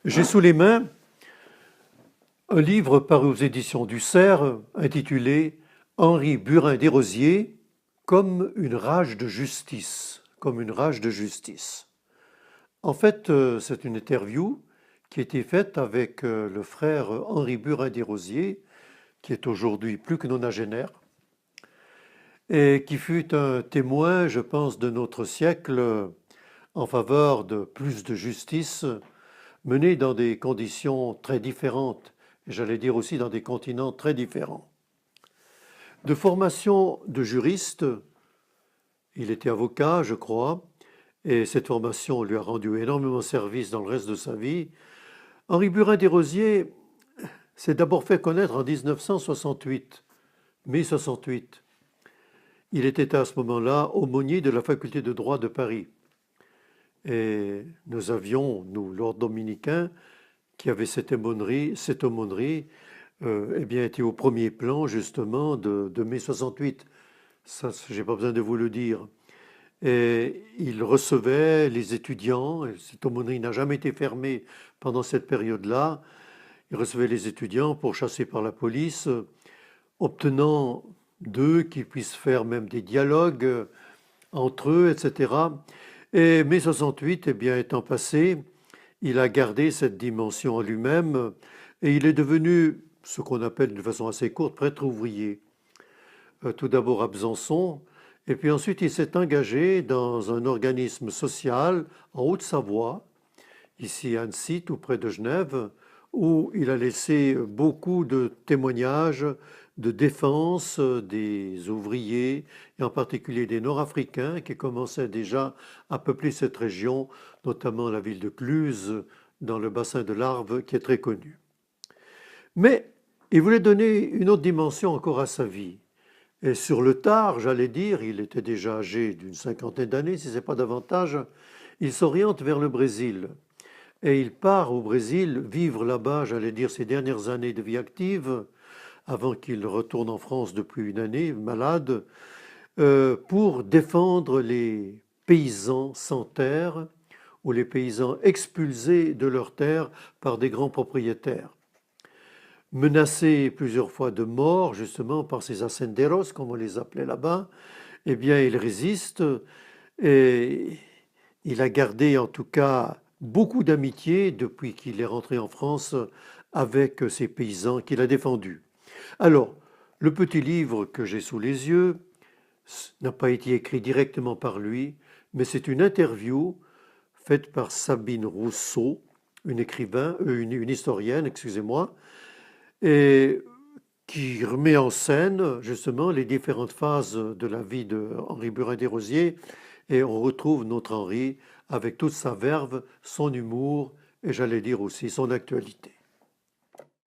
J'ai sous les mains un livre paru aux éditions du Cerf intitulé Henri Burin-Desrosiers comme une rage de justice. Comme une rage de justice. En fait, c'est une interview qui a été faite avec le frère Henri Burin-Desrosiers, qui est aujourd'hui plus que nonagénaire, et qui fut un témoin, je pense, de notre siècle en faveur de plus de justice, menée dans des conditions très différentes, et j'allais dire aussi dans des continents très différents. De formation de juriste, il était avocat, je crois, et cette formation lui a rendu énormément service dans le reste de sa vie. Henri Burin-Desrosiers s'est d'abord fait connaître en 1968, mai 68. Il était à ce moment-là aumônier de la faculté de droit de Paris. Et nous avions, nous, l'ordre dominicain, qui avait cette aumônerie, eh bien, était au premier plan, justement, de mai 68. Ça, j'ai pas besoin de vous le dire. Et il recevait les étudiants, et cette aumônerie n'a jamais été fermée pendant cette période-là. Il recevait les étudiants pour chasser par la police, obtenant d'eux qu'ils puissent faire même des dialogues entre eux, etc. Et mai 68, eh bien, étant passé, il a gardé cette dimension en lui-même et il est devenu ce qu'on appelle de façon assez courte prêtre ouvrier. Tout d'abord à Besançon, et puis ensuite il s'est engagé dans un organisme social en Haute-Savoie, ici à Annecy, tout près de Genève, où il a laissé beaucoup de témoignages de défense des ouvriers, et en particulier des Nord-Africains qui commençaient déjà à peupler cette région, notamment la ville de Cluse, dans le bassin de l'Arve, qui est très connu. Mais il voulait donner une autre dimension encore à sa vie. Et sur le tard, j'allais dire, il était déjà âgé d'une cinquantaine d'années, si ce n'est pas davantage, il s'oriente vers le Brésil. Et il part au Brésil vivre là-bas, j'allais dire, ses dernières années de vie active, avant qu'il retourne en France depuis une année, malade, pour défendre les paysans sans terre ou les paysans expulsés de leurs terres par des grands propriétaires. Menacé plusieurs fois de mort, justement, par ces hacenderos, comme on les appelait là-bas, eh bien, il résiste et il a gardé, en tout cas, beaucoup d'amitié depuis qu'il est rentré en France avec ces paysans qu'il a défendus. Alors, le petit livre que j'ai sous les yeux n'a pas été écrit directement par lui, mais c'est une interview faite par Sabine Rousseau, une historienne, excusez-moi, et qui remet en scène justement les différentes phases de la vie de Henri Burin-Desrosiers, et on retrouve notre Henri avec toute sa verve, son humour et j'allais dire aussi son actualité.